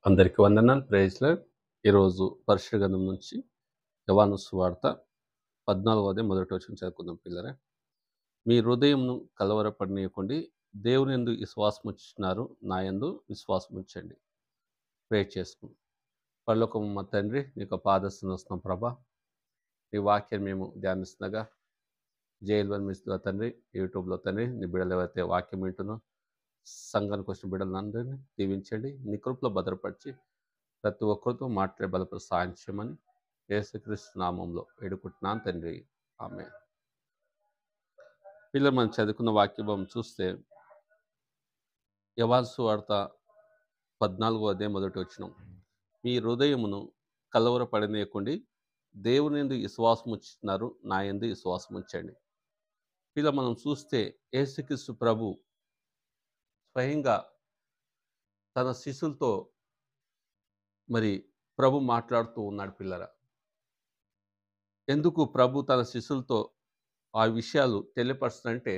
అందరికి వందనాలు. Praise lord. ఈరోజు పరిశుద్ధ గ్రంథం నుంచి యోహాను సువార్త 14వ అధ్యాయం మొదటి వచనం చదువుకుందాం పిల్లరా. మీ హృదయంను కలవరపడనీయకండి, దేవుని యందు విశ్వాసం ఉంచుచున్నారు, నా యందు విశ్వాసం ఉంచండి. ప్రే చేసుకుందాం. పరలోకము మా తండ్రి, నీకు పాదస్తున్న వస్తున్నాం ప్రభా. నీ వాక్యం మేము ధ్యానిస్తుండగా జైలు మిస్తున్న తండ్రి, యూట్యూబ్లో తండ్రి, నీ బిడ్డలు ఎవరైతే వాక్యం వింటున్నో సంఘానికి వచ్చిన బిడ్డలందరినీ దీవించండి, నీ కృపలో భద్రపరిచి ప్రతి ఒక్కరితో మాట్లాడే బలపరి సాయం చేయమని యేసుక్రీస్తు నామంలో వేడుకుంటున్నాను తండ్రి, ఆమేన్. పిల్లలు మనం చదువుకున్న వాక్యం చూస్తే యోహాను సువార్త 14వ అధ్యాయం మొదటి వచనం, మీ హృదయమును కలవరపడనీయకండి, దేవుని యందు విశ్వాసం ఉంచుతున్నారు, నా యందు విశ్వాసం ఉంచండి. ఇలా మనం చూస్తే యేసుక్రీస్తు ప్రభు స్వయంగా తన శిష్యులతో మరి ప్రభు మాట్లాడుతూ ఉన్నాడు పిల్లరా. ఎందుకు ప్రభు తన శిష్యులతో ఆ విషయాలు తెలియపరుస్తుందంటే,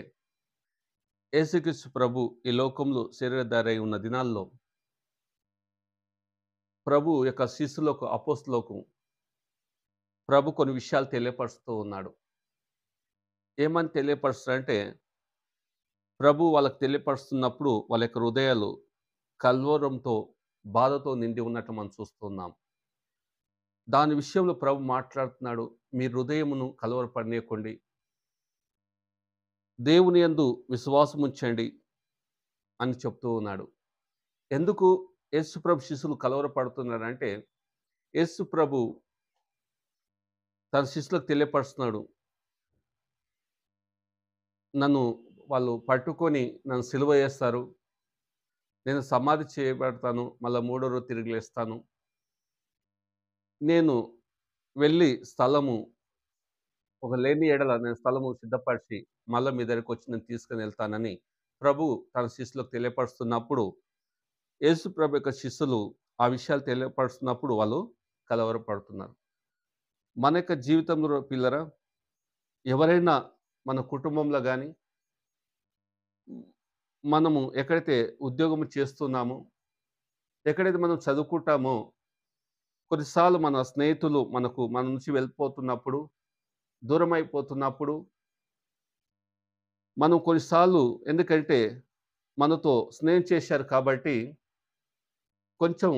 యేసుక్రీస్తు ప్రభు ఈ లోకంలో శరీరధారి ఉన్న దినాల్లో ప్రభు యొక్క శిష్యులకు, అపోస్తులకు ప్రభు కొన్ని విషయాలు తెలియపరుస్తూ ఉన్నాడు. ఏమని తెలియపరుస్తాడంటే, ప్రభు వాళ్ళకి తెలియపరుస్తున్నప్పుడు వాళ్ళ యొక్క హృదయాలు కల్వరంతో, బాధతో నిండి ఉన్నట్టు మనం చూస్తున్నాం. దాని విషయంలో ప్రభు మాట్లాడుతున్నాడు, మీ హృదయమును కలవరపడనీయకండి, దేవుని యందు విశ్వాసం ఉంచండి అని చెప్తూ ఉన్నాడు. ఎందుకు యేసు ప్రభు శిష్యులు కలవరపడుతున్నారంటే, యేసు ప్రభు తన శిష్యులకు తెలియపరుస్తున్నాడు, నన్ను వాళ్ళు పట్టుకొని నన్ను సిలువ వేస్తారు, నేను సమాధి చేయబడతాను, మళ్ళీ మూడో రోజు తిరిగి లేస్తాను, నేను వెళ్ళి స్థలము ఒక లేని ఎడల నేను స్థలము సిద్ధపరిచి మళ్ళీ మీ దగ్గరికి వచ్చి నేను తీసుకుని వెళ్తానని ప్రభు తన శిష్యులకు తెలియపరుస్తున్నప్పుడు, యేసు ప్రభు యొక్క శిష్యులు ఆ విషయాలు తెలియపరుస్తున్నప్పుడు వాళ్ళు కలవరపడుతున్నారు. మన యొక్క జీవితంలో పిల్లరా, ఎవరైనా మన కుటుంబంలో కానీ, మనము ఎక్కడైతే ఉద్యోగం చేస్తున్నామో, ఎక్కడైతే మనం చదువుకుంటామో, కొన్నిసార్లు మన స్నేహితులు మన నుంచి వెళ్ళిపోతున్నప్పుడు, దూరం అయిపోతున్నప్పుడు, మనం కొన్నిసార్లు ఎందుకంటే మనతో స్నేహం చేశారు కాబట్టి కొంచెం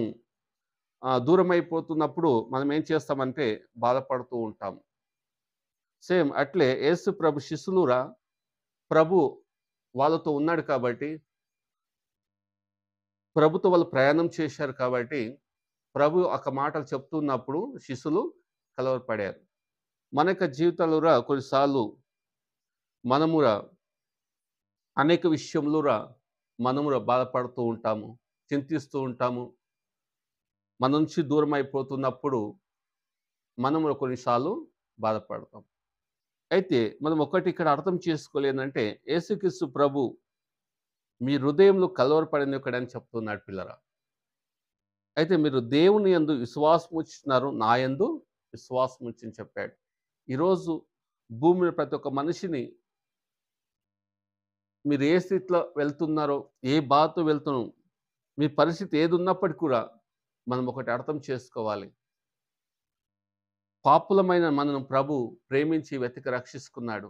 దూరం అయిపోతున్నప్పుడు మనం ఏం చేస్తామంటే బాధపడుతూ ఉంటాం. సేమ్ అట్లే యేసు ప్రభు శిష్యులురా, ప్రభు వాళ్ళతో ఉన్నాడు కాబట్టి, ప్రభుతో వాళ్ళు ప్రయాణం చేశారు కాబట్టి, ప్రభు ఒక మాటలు చెప్తున్నప్పుడు శిష్యులు కలవరపడారు. మన యొక్క జీవితాలురా కొన్నిసార్లు మనమురా అనేక విషయంలోరా మనమురా బాధపడుతూ ఉంటాము, చింతిస్తూ ఉంటాము. మన నుంచి దూరం అయిపోతున్నప్పుడు మనము కొన్నిసార్లు బాధపడతాం. అయితే మనం ఒకటి ఇక్కడ అర్థం చేసుకోలేదంటే, యేసుక్రీస్తు ప్రభు మీ హృదయంలో కలవరపడనివ్వకడని చెప్తున్నాడు పిల్లరా. అయితే మీరు దేవుని యందు విశ్వాసం ఉంచుతున్నారు, నా యందు విశ్వాసం ఉంచని చెప్పాడు. ఈరోజు భూమి మీద ప్రతి ఒక్క మనిషిని మీరు ఏ స్థితిలో వెళ్తున్నారో, ఏ బాధతో వెళ్తున్నారో, మీ పరిస్థితి ఏది ఉన్నప్పటికీ కూడా మనం ఒకటి అర్థం చేసుకోవాలి. పాపులమైన మనను ప్రభు ప్రేమించి వెతికి రక్షించుకున్నాడు.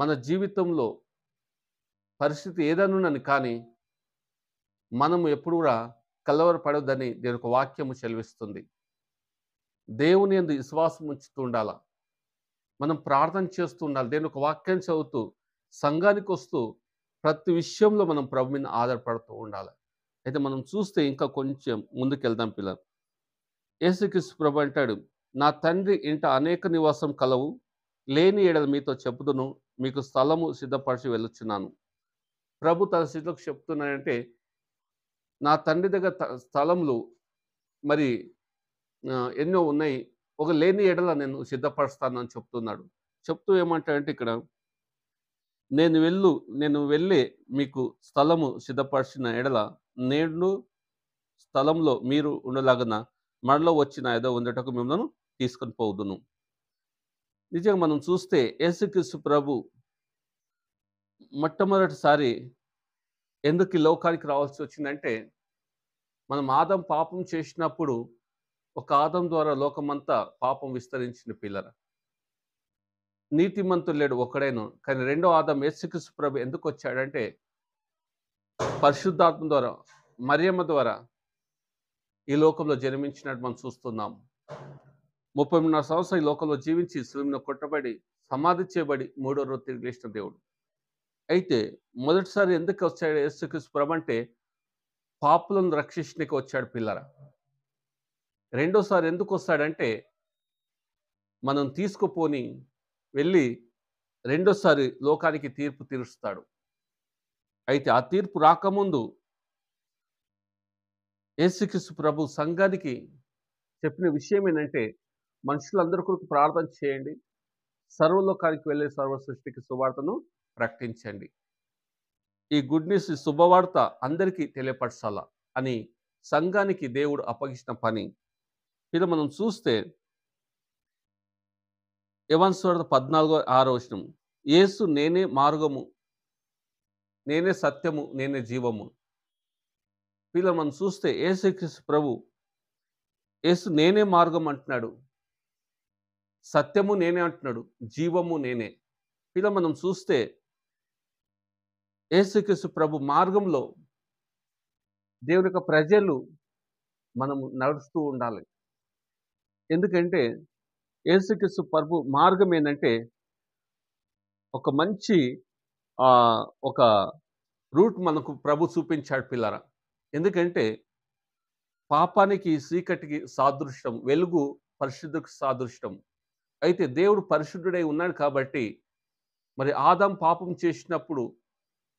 మన జీవితంలో పరిస్థితి ఏదనున్నది కానీ మనము ఎప్పుడు కూడా కలవరపడొద్దని దేవుని యొక్క వాక్యము సెలవిస్తుంది. దేవుని యందు విశ్వాసం ఉంచుతూ ఉండాల. మనం ప్రార్థన చేస్తూ ఉండాలి. దేవుని యొక్క వాక్యం చదువుతూ, సంఘానికి వస్తూ, ప్రతి విషయంలో మనం ప్రభు మీద ఆధారపడుతూ ఉండాలి. అయితే మనం చూస్తే ఇంకా కొంచెం ముందుకెళ్దాం పిల్లలు. యేసుక్రీస్తు ప్రభు అంటాడు, నా తండ్రి ఇంట అనేక నివాసం కలవు, లేని ఎడల మీతో చెప్పుదును, మీకు స్థలము సిద్ధపరిచి వెళ్ళుచున్నాను. ప్రభు తన శిష్యులకు చెప్తున్నాడంటే, నా తండ్రి దగ్గర స్థలములు మరి ఎన్నో ఉన్నాయి, ఒక లేని ఎడల నేను సిద్ధపరుస్తాను అని చెప్తున్నాడు. చెప్తూ ఏమంటాడంటే ఇక్కడ, నేను వెళ్ళి మీకు స్థలము సిద్ధపరిచిన ఎడల నేను స్థలంలో మీరు ఉండలాగున మరలో వచ్చిన ఏదో ఉండటకు మిమ్మల్ని తీసుకొని పోదును. నిజంగా మనం చూస్తే యేసుక్రీస్తు ప్రభు మొట్టమొదటిసారి ఎందుకు ఈ లోకానికి రావాల్సి వచ్చిందంటే, మనం ఆదం పాపం చేసినప్పుడు ఒక ఆదం ద్వారా లోకమంతా పాపం విస్తరించిన పిల్లల. నీతిమంతుడు లేడు ఒక్కడేను. కానీ రెండో ఆదం యేసుక్రీస్తు ప్రభు ఎందుకొచ్చాడంటే పరిశుద్ధాత్మ ద్వారా, మరియమ్మ ద్వారా ఈ లోకంలో జన్మించినట్టు మనం చూస్తున్నాం. 33 సంవత్సరాలు ఈ లోకంలో జీవించి శిలువ మీద కొట్టబడి, సమాధి చేయబడి మూడో రోజు తిరిగి లేచిన దేవుడు. అయితే మొదటిసారి ఎందుకు వచ్చాడు యేసుక్రీస్తు ప్రభు అంటే పాపులను రక్షించడానికి వచ్చాడు పిల్లరా. రెండోసారి ఎందుకు వస్తాడంటే మనం తీసుకుపోని వెళ్ళి రెండోసారి లోకానికి తీర్పు తీరుస్తాడు. అయితే ఆ తీర్పు రాకముందు యేసుక్రీస్తు ప్రభు సంఘానికి చెప్పిన విషయం ఏంటంటే మనుషులందరి కొరకు ప్రార్థన చేయండి. సర్వలోకానికి వెళ్ళే సర్వ సృష్టికి సువార్తను ప్రకటించండి. ఈ గుడ్ న్యూస్, ఈ శుభవార్త అందరికీ తెలియపరచాల అని సంఘానికి దేవుడు అప్పగించిన పని. ఇలా మనం చూస్తే యోహాను సువార్త 14:6 యేసు నేనే మార్గము, నేనే సత్యము, నేనే జీవము. ఇలా మనం చూస్తే యేసుక్రీస్తు ప్రభు యేసు నేనే మార్గం అంటున్నాడు, సత్యము నేనే అంటున్నాడు, జీవము నేనే. ఇలా మనం చూస్తే యేసుక్రీస్తు ప్రభు మార్గంలో దేవుని యొక్క ప్రజలు మనము నడుస్తూ ఉండాలి. ఎందుకంటే యేసుక్రీస్తు ప్రభు మార్గం ఏంటంటే ఒక మంచి ఒక రూట్ మనకు ప్రభు చూపించాడు పిల్లరా. ఎందుకంటే పాపానికి చీకటికి సాదృశ్యం, వెలుగు పరిశుద్ధకు సాదృశ్యం. అయితే దేవుడు పరిశుద్ధుడై ఉన్నాడు కాబట్టి మరి ఆదాం పాపం చేసినప్పుడు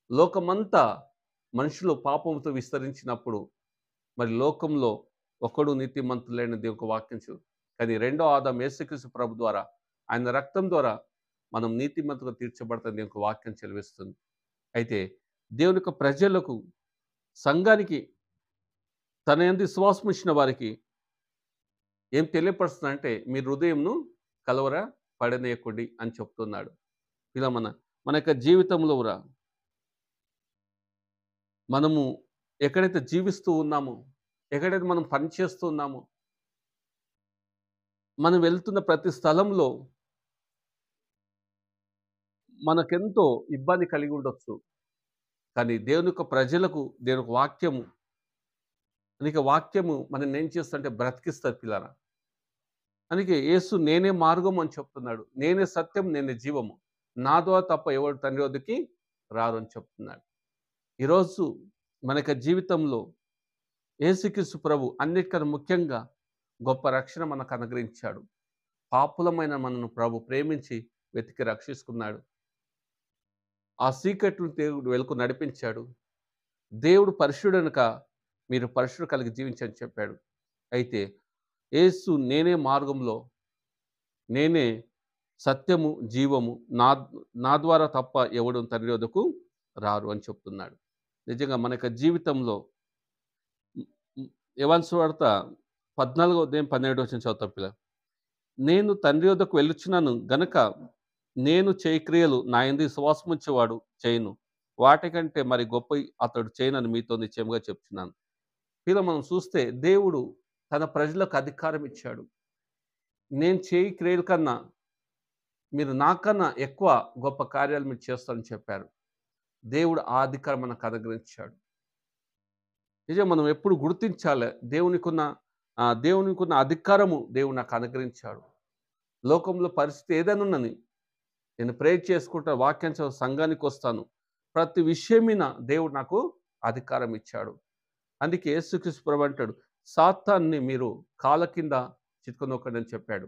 లోకమంతా మనుషులు పాపంతో విస్తరించినప్పుడు మరి లోకంలో ఒకడు నీతిమంతులైన దేవుని వాక్యం కానీ రెండో ఆదాం యేసుక్రీస్తు ప్రభు ద్వారా ఆయన రక్తం ద్వారా మనం నీతిమంతుగా తీర్చబడతాం దేవుని వాక్యం చెలివిస్తుంది. అయితే దేవుని యొక్క ప్రజలకు, సంఘానికి, తన యందు విశ్వాసం ఇచ్చిన వారికి ఏం తెలియపరుస్తుందంటే మీ హృదయంను కలవర పడనీయకండి అని చెప్తున్నాడు. ఇలా మన యొక్క జీవితంలో మనము ఎక్కడైతే జీవిస్తూ ఉన్నామో, ఎక్కడైతే మనం పనిచేస్తూ ఉన్నామో, మనం వెళ్తున్న ప్రతి స్థలంలో మనకెంతో ఇబ్బంది కలిగి ఉండొచ్చు. కానీ దేవుని యొక్క ప్రజలకు దేవుని యొక్క వాక్యము, అందుకే వాక్యము మనం ఏం చేస్తుంటే బ్రతికిస్తారు పిల్లరా. అందుకే యేసు నేనే మార్గం అని చెప్తున్నాడు, నేనే సత్యం, నేనే జీవము, నా ద్వారా తప్ప ఎవరు తండ్రి వద్దకి రారు అని చెప్తున్నాడు. ఈరోజు మన యొక్క జీవితంలో యేసుక్రీస్తు ప్రభు అన్నిటికన్నా ముఖ్యంగా గొప్ప రక్షణ మనకు అనుగ్రహించాడు. పాపులమైన మనను ప్రభు ప్రేమించి వెతికి రక్షించుకున్నాడు. ఆ చీకటిని దేవుడు వెలుగు నడిపించాడు. దేవుడు పరిశుద్ధుడనుక మీరు పరిశుద్ధి కలిగి జీవించని చెప్పాడు. అయితే యేసు నేనే మార్గంలో, నేనే సత్యము, జీవము, నా ద్వారా తప్ప ఎవడు తండ్రి వద్దకు రారు అని చెప్తున్నాడు. నిజంగా మన యొక్క జీవితంలో యోహాను సువార్త 14:12 చదువుతాం పిల్ల. నేను తండ్రి వద్దకు వెళ్ళుచున్నాను గనక నేను చేయి క్రియలు నా యందు విశ్వాసం ఉంచేవాడు చేయను, వాటికంటే మరి గొప్ప అతడు చేయనని మీతో నిశ్చయముగా చెప్తున్నాను. ఇలా మనం చూస్తే దేవుడు తన ప్రజలకు అధికారం ఇచ్చాడు. నేను చేయి క్రియల కన్నా మీరు నాకన్నా ఎక్కువ గొప్ప కార్యాలు మీరు చేస్తారని చెప్పారు. దేవుడు ఆ అధికారం మనకు అనుగ్రహించాడు. నిజం మనం ఎప్పుడు గుర్తించాలి, దేవునికున్న అధికారము దేవుడు నాకు అనుగ్రహించాడు. లోకంలో పరిస్థితి ఏదైనా ఉన్నని నేను ప్రేర్ చేసుకుంటా, వాక్యం సంఘానికి వస్తాను, ప్రతి విషయం మీద దేవుడు నాకు అధికారం ఇచ్చాడు. అందుకే యేసుక్రీస్తు ప్రభు అంటాడు, సాతాన్ని మీరు కాళ్ళ కింద చిత్తుకొనొక్కండి అని చెప్పాడు.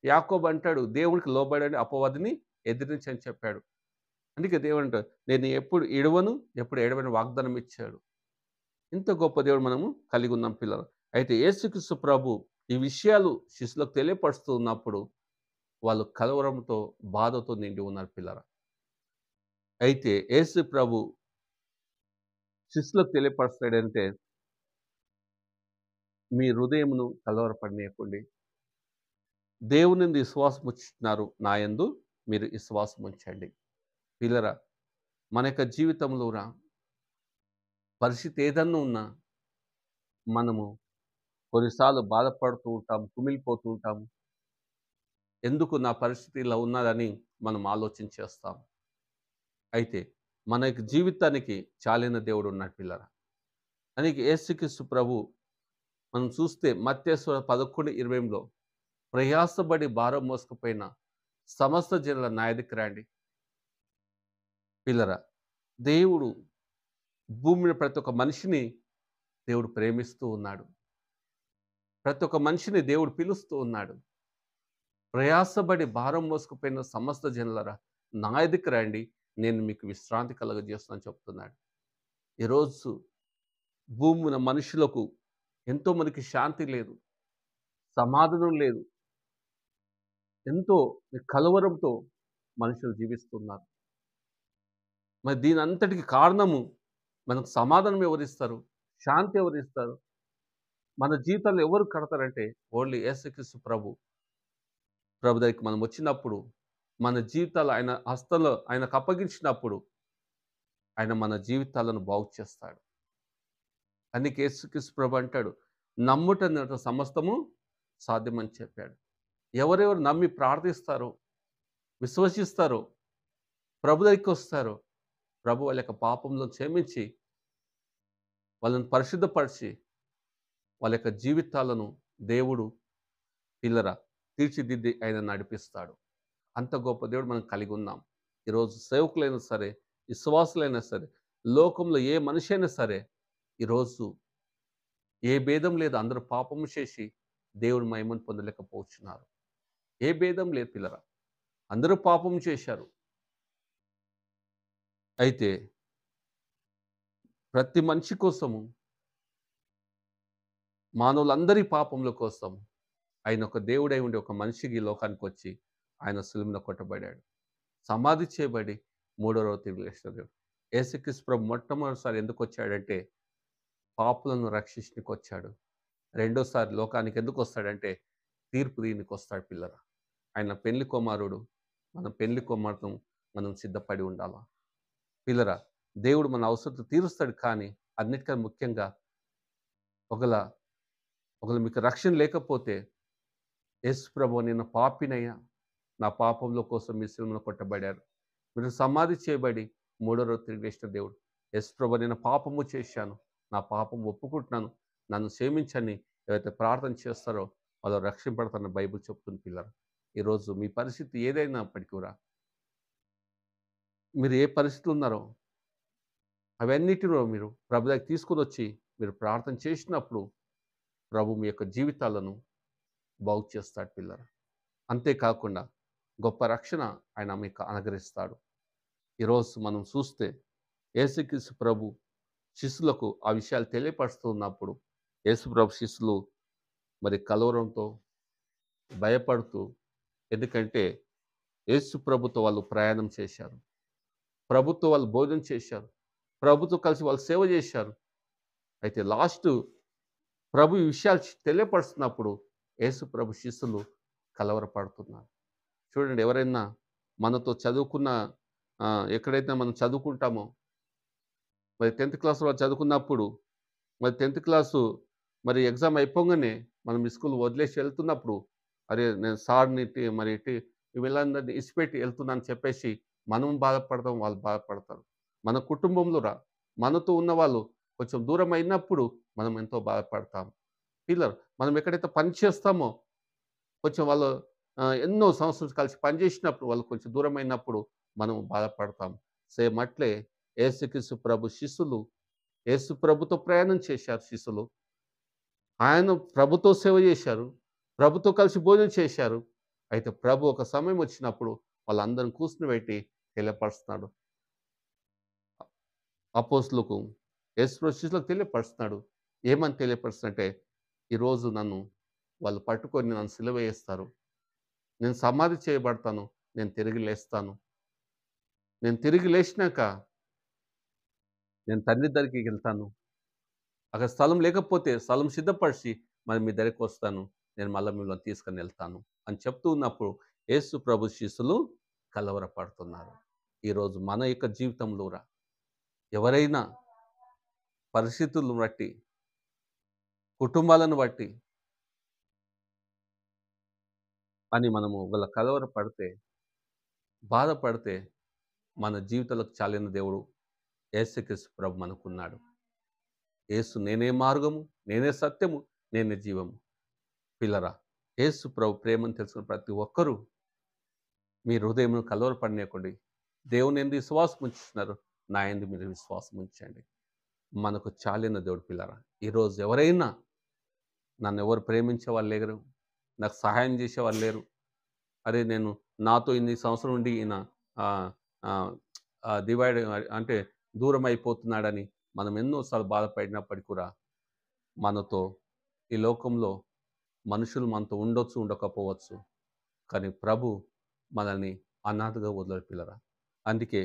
యాకోబు అంటాడు, దేవునికి లోబడని అపవాదిని ఎదిరించని చెప్పాడు. అందుకే దేవుడు అంటాడు, నేను ఎప్పుడు ఎడవని వాగ్దానం ఇచ్చాడు. ఇంత గొప్ప దేవుడు మనము కలిగి ఉన్నాం పిల్లలు. అయితే యేసుక్రీస్తు ప్రభు ఈ విషయాలు శిష్యులకు తెలియపరుస్తూ ఉన్నప్పుడు వాళ్ళు కలవరంతో, బాధతో నిండి ఉన్నారు పిల్లరా. అయితే యేసు ప్రభు శిష్యులకు తెలియపరుస్తాడంటే మీ హృదయమును కలవరపడనీయకండి. దేవుని యందు విశ్వాసం ఉంచుతున్నారు, నా యందు మీరు విశ్వాసం ఉంచండి. పిల్లరా, మన యొక్క జీవితంలో పరిస్థితి ఏదన్నా ఉన్నా మనము కొన్నిసార్లు బాధపడుతూ ఉంటాం, కుమిలిపోతూ ఉంటాం. ఎందుకు నా పరిస్థితి ఇలా ఉన్నదని మనం ఆలోచించేస్తాం. అయితే మనకి జీవితానికి చాలిన దేవుడు ఉన్నాడు పిల్లరా. అందుకే యేసుక్రీస్తు ప్రభు మనం చూస్తే మత్తయి 11:28లో ప్రయాసపడి భారం మోసుకుపోయిన సమస్త జనుల నా యొద్దకు రండి. పిల్లరా, దేవుడు భూమి మీద ప్రతి ఒక్క మనిషిని దేవుడు ప్రేమిస్తూ ఉన్నాడు. ప్రతి ఒక్క మనిషిని దేవుడు పిలుస్తూ ఉన్నాడు. ప్రయాసపడి భారం మోసుకుపోయిన సమస్త జనులారా నా యొద్దకు రండి. నేను మీకు విశ్రాంతి కలుగజేస్తానని చెప్తున్నాడు. ఈరోజు భూమి మీద మనుషులకు ఎంతో మందికి శాంతి లేదు. సమాధానం లేదు. ఎంతో కలవరంతో మనుషులు జీవిస్తున్నారు. మరి దీనంతటికి కారణము మనకు సమాధానం ఎవరిస్తారు? శాంతి ఎవరిస్తారు? మన జీవితాల్లో ఎవరు కడతారంటే ఓన్లీ యేసుక్రీస్తు ప్రభు. ప్రభు దగ్గరికి మనం వచ్చినప్పుడు, మన జీవితాలు ఆయన హస్తంలో ఆయనకు అప్పగించినప్పుడు, ఆయన మన జీవితాలను బాగు చేస్తాడు. అందుకే యేసుక్రీస్తు ప్రభు అంటాడు, నమ్ముట సమస్తము సాధ్యమని చెప్పాడు. ఎవరెవరు నమ్మి ప్రార్థిస్తారో, విశ్వసిస్తారో, ప్రభు దగ్గరికి వస్తారో, ప్రభు వాళ్ళ యొక్క పాపంలో క్షమించి, వాళ్ళని పరిశుద్ధపరిచి, వాళ్ళ యొక్క జీవితాలను దేవుడు పిల్లరా తీర్చిదిద్ది ఆయన నడిపిస్తాడు. అంత గొప్ప దేవుడు మనం కలిగి ఉన్నాం. ఈరోజు సేవకులైనా సరే, విశ్వాసులైనా సరే, లోకంలో ఏ మనిషి అయినా సరే, ఈరోజు ఏ భేదం లేదు. అందరూ పాపము చేసి దేవుడి మహిమను పొందలేకపోతున్నారు. ఏ భేదం లేదు పిల్లరా. అందరూ పాపం చేశారు. అయితే ప్రతి మనిషి కోసము, మానవులందరి పాపముల కోసం ఆయన ఒక దేవుడై ఉండి ఒక మనిషికి ఈ లోకానికి వచ్చి ఆయన సిలువలో కొట్టబడాడు. సమాధి చేయబడి మూడో రోజు తిరిగి లేచిన దేవుడు. యేసుక్రీస్తు ప్రభు మొట్టమొదటిసారి ఎందుకు వచ్చాడంటే పాపులను రక్షించడానికి వచ్చాడు. రెండోసారి లోకానికి ఎందుకు వస్తాడంటే తీర్పు దీనికి వస్తాడు పిల్లరా. ఆయన పెళ్లి కుమారుడు. మన పెళ్లి కుమార్తెను మనం సిద్ధపడి ఉండాలా పిల్లరా. దేవుడు మన అవసరం తీరుస్తాడు. కానీ అన్నిటికన్నా ముఖ్యంగా ఒకవేళ మీకు రక్షణ లేకపోతే యేసు ప్రభు నేను పాపినయ్యా, నా పాపంలో కోసం మీ సిలువలో కొట్టబడారు. మీరు సమాధి చేయబడి మూడో రోజు తిరిగి లేచిన దేవుడు. యేసు ప్రభు నేను పాపము చేశాను, నా పాపం ఒప్పుకుంటున్నాను, నన్ను క్షమించని ఎవరైతే ప్రార్థన చేస్తారో వాళ్ళు రక్షింపడతారని బైబిల్ చెప్తుంది పిల్లలు. ఈరోజు మీ పరిస్థితి ఏదైనప్పటికీ కూడా మీరు ఏ పరిస్థితులు ఉన్నారో అవన్నిటిలో మీరు ప్రభు దగ్గరికి తీసుకొని వచ్చి మీరు ప్రార్థన చేసినప్పుడు ప్రభు మీ యొక్క జీవితాలను బాగు చేస్తాడు పిల్లలు. అంతేకాకుండా గొప్ప రక్షణ ఆయన మీకు అనుగ్రహిస్తాడు. ఈరోజు మనం చూస్తే యేసుక్రీస్తు ప్రభు శిష్యులకు ఆ విషయాలు తెలియపరుస్తున్నప్పుడు యేసు ప్రభు శిష్యులు మరి కలవరంతో భయపడుతూ, ఎందుకంటే యేసు ప్రభుతో వాళ్ళు ప్రయాణం చేశారు, ప్రభుతో వాళ్ళు భోజనం చేశారు, ప్రభుతో కలిసి వాళ్ళు సేవ చేశారు. అయితే లాస్ట్ ప్రభు ఈ విషయాలు తెలియపరుస్తున్నప్పుడు యేసు ప్రభు శిష్యులు కలవరపడుతున్నారు. చూడండి, ఎవరైనా మనతో చదువుకున్న ఎక్కడైతే మనం చదువుకుంటామో, మరి 10th క్లాస్లో చదువుకున్నప్పుడు మరి 10th క్లాసు మరి ఎగ్జామ్ అయిపోగానే మనం స్కూల్ వదిలేసి వెళ్తున్నప్పుడు, అరే నేను సార్ని మరి వీళ్ళందరినీ ఇసిపెట్టి వెళ్తున్నాను చెప్పేసి మనం బాధపడతాం, వాళ్ళు బాధపడతారు. మన కుటుంబంలో మనతో ఉన్న వాళ్ళు కొంచెం దూరం అయినప్పుడు మనం ఎంతో బాధపడతాం. పిల్లలు మనం ఎక్కడైతే పని చేస్తామో కొంచెం వాళ్ళు ఎన్నో సంవత్సరాలు కలిసి పనిచేసినప్పుడు వాళ్ళు కొంచెం దూరం అయినప్పుడు మనం బాధపడతాం. సేమ్ అట్లే యేసుక్రీస్తు ప్రభు శిష్యులు యేసు ప్రభుతో ప్రయాణం చేశారు. శిష్యులు ఆయన ప్రభుతో సేవ చేశారు, ప్రభుతో కలిసి భోజనం చేశారు. అయితే ప్రభు ఒక సమయం వచ్చినప్పుడు వాళ్ళందరిని కూర్చునిపెట్టి తెలియపరుస్తున్నాడు. అపోస్తులకు యేసు శిష్యులకు తెలియపరుస్తున్నాడు. ఏమని తెలియపరుస్తుందంటే, ఈరోజు నన్ను వాళ్ళు పట్టుకొని నన్ను సిలువ వేస్తారు, నేను సమాధి చేయబడతాను, నేను తిరిగి లేస్తాను, నేను తిరిగి లేచినాక నేను తండ్రి దగ్గరికి వెళ్తాను, అక్కడ స్థలం లేకపోతే స్థలం సిద్ధపరిచి మరి మీ దగ్గరికి వస్తాను, నేను మళ్ళీ మిమ్మల్ని తీసుకొని వెళ్తాను అని చెప్తూ ఉన్నప్పుడు యేసు ప్రభు శిష్యులు కలవరపడుతున్నారు. ఈరోజు మన యొక్క జీవితంలో ఎవరైనా పరిస్థితులను బట్టి కుటుంబాలను బట్టి అని మనము వాళ్ళ కలవరపడితే, బాధపడితే మన జీవితాలకు చాలిన దేవుడు యేసుక్రీస్తు ప్రభు మనకున్నాడు. యేసు నేనే మార్గము, నేనే సత్యము, నేనే జీవము. పిల్లరా, యేసు ప్రభు ప్రేమను తెలుసుకున్న ప్రతి ఒక్కరూ మీ హృదయమును కలవరపడనీయకండి. దేవుని యందు విశ్వాసం ఉంచుతున్నారు. నా యందు మీరు విశ్వాసం ఉంచండి. మనకు చాలిన దేవుడు పిల్లరా. ఈరోజు ఎవరైనా నన్నెవరు ప్రేమించే వాళ్ళు లేరు. నాకు సహాయం చేసేవాళ్ళు లేరు. అరే నేను నాతో ఇన్ని సంవత్సరం ఉండి ఈయన ఆహ్, ఆహ్, డివైడ్ అంటే దూరం అయిపోతున్నాడని మనం ఎన్నో సార్లు బాధపడినప్పటికి కూడా మనతో ఈ లోకంలో మనుషులు మనతో ఉండొచ్చు, ఉండకపోవచ్చు. కానీ ప్రభు మనల్ని అనాథగా వదలడు పిల్లరా. అందుకే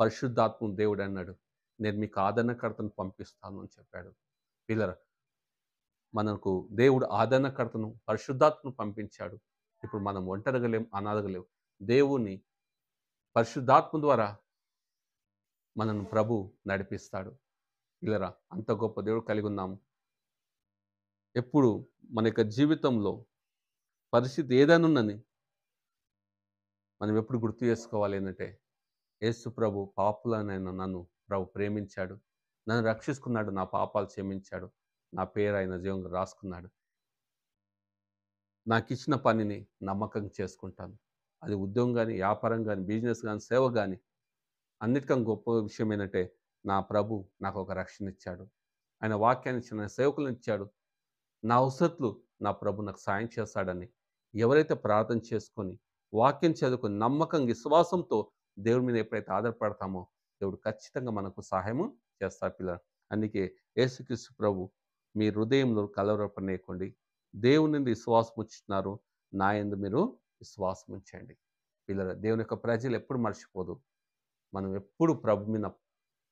పరిశుద్ధాత్మ దేవుడు అన్నాడు, నేను మీకు ఆదరణకర్తను పంపిస్తాను అని చెప్పాడు. పిల్లరా, మనకు దేవుడు ఆదరణకర్తను పరిశుద్ధాత్మను పంపించాడు. ఇప్పుడు మనం ఒంటరిగా లేం, అనాథగా లేం. దేవుని పరిశుద్ధాత్మ ద్వారా మనను ప్రభు నడిపిస్తాడు. పిల్లరా, అంత గొప్ప దేవుడు కలిగి ఉన్నాము. ఎప్పుడు మన యొక్క జీవితంలో పరిస్థితి ఏదైనా మనం ఎప్పుడు గుర్తు చేసుకోవాలి ఏంటంటే, యేసు ప్రభు పాపులనైన నన్ను ప్రభు ప్రేమించాడు. నన్ను రక్షించుకున్నాడు. నా పాపాలు క్షమించాడు. నా పేరు ఆయన జీవంగా రాసుకున్నాడు. నాకిచ్చిన పనిని నమ్మకంగా చేసుకుంటాను. అది ఉద్యోగం గాని, వ్యాపారం గాని, బిజినెస్ గాని, సేవ గాని అన్నిటికన్నా గొప్ప విషయం ఏంటంటే, నా ప్రభు నాకొక రక్షణ ఇచ్చాడు. ఆయన వాక్యాన్ని ఇచ్చిన సేవకులను ఇచ్చాడు. నా అవసరతలు నా ప్రభు నాకు సాయం చేస్తాడని ఎవరైతే ప్రార్థన చేసుకొని, వాక్యం చదువుకొని, నమ్మకం, విశ్వాసంతో దేవుడి మీద ఎప్పుడైతే ఆధారపడతామో, దేవుడు ఖచ్చితంగా మనకు సహాయము చేస్తాడు పిల్లలు. అందుకే యేసుక్రీస్తు ప్రభు మీ హృదయంలో కలవరపడనీయకండి. దేవుని నుండి విశ్వాసం ఉంచుతున్నారు. నా యందు మీరు విశ్వాసం ఉంచండి. పిల్లలు, దేవుని యొక్క ప్రజలు ఎప్పుడు మర్చిపోదు. మనం ఎప్పుడు ప్రభు మీద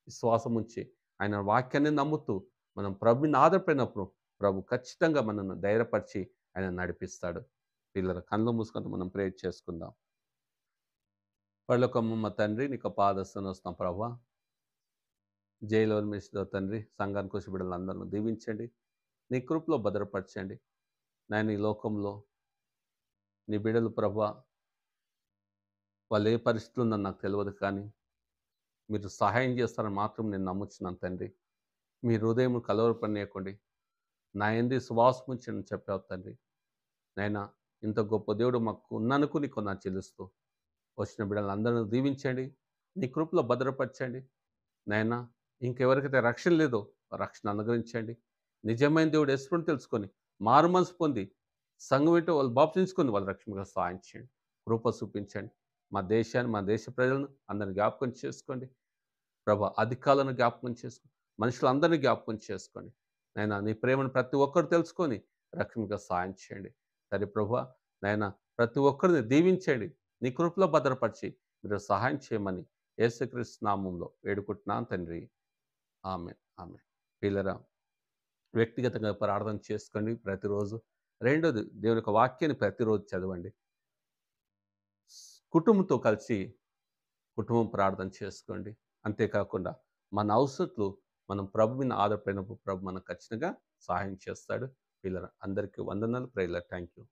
విశ్వాసం ఉంచి, ఆయన వాక్యాన్ని నమ్ముతూ, మనం ప్రభు మీద ఆధారపడినప్పుడు, ప్రభు ఖచ్చితంగా మనల్ని ధైర్యపరిచి ఆయన నడిపిస్తాడు. పిల్లలు, కళ్ళు మూసుకొని మనం ప్రేయర్ చేసుకుందాం. పరలోకము మా తండ్రి, నీకు పాదస్థానం వస్తాం ప్రభువా. జైలు మిస్లో తండ్రి, సంఘానికి వచ్చి బిడ్డలందరిని దీవించండి. నీ కృపలో భద్రపరచండి. నాయన ఈ లోకంలో నీ బిడ్డలు ప్రభువా, వాళ్ళు ఏ పరిస్థితులు ఉందని నాకు తెలియదు, కానీ మీరు సహాయం చేస్తారని మాత్రం నేను నమ్ముచున్నాను తండ్రి. మీ హృదయం కలవరపడనీయకండి. నా యందు విశ్వాసం ఉంచండి చెప్పావు తండ్రి. నాయనా, ఇంత గొప్ప దేవుడు మాకు ఉన్నందుకు నీకు నా చెల్లిస్తూ, వచ్చిన బిడ్డలందరినీ దీవించండి. నీ కృపలో భద్రపరచండి. నాయనా, ఇంకెవరికైతే రక్షణ లేదో రక్షణ అనుగ్రహించండి. నిజమైన దేవుడు యేసుని తెలుసుకొని మారు మనసు పొంది సంఘం ఏంటో వాళ్ళు బాప్తించుకొని వాళ్ళ రక్షణగా సహాయం చేయండి. కృప చూపించండి. మా దేశాన్ని, మా దేశ ప్రజలను అందరిని జ్ఞాపకం చేసుకోండి ప్రభా. అధికారులను జ్ఞాపకం చేసుకోండి. మనుషులందరినీ జ్ఞాపకం చేసుకోండి. నాయనా, నీ ప్రేమను ప్రతి ఒక్కరు తెలుసుకొని రక్షణగా సహాయం చేయండి. సరే ప్రభా, నాయనా, ప్రతి ఒక్కరిని దీవించండి. నీ కృపలో భద్రపరిచి మీరు సహాయం చేయమని యేసుక్రీస్తు నామములో వేడుకుంటున్నాను తండ్రి. ఆమేన్. ఆమేన్. పిల్లరా, వ్యక్తిగతంగా ప్రార్థన చేసుకోండి ప్రతిరోజు. రెండోది, దేవుని యొక్క వాక్యాన్ని ప్రతిరోజు చదవండి. కుటుంబంతో కలిసి కుటుంబం ప్రార్థన చేసుకోండి. అంతేకాకుండా మన అవసరతలు మనం ప్రభు మీద ఆధారపడినప్పుడు ప్రభు మనకు ఖచ్చితంగా సహాయం చేస్తాడు. పిల్లరా, అందరికీ వందనాలు. ప్రైజ్‌లార్డ్. Thank you.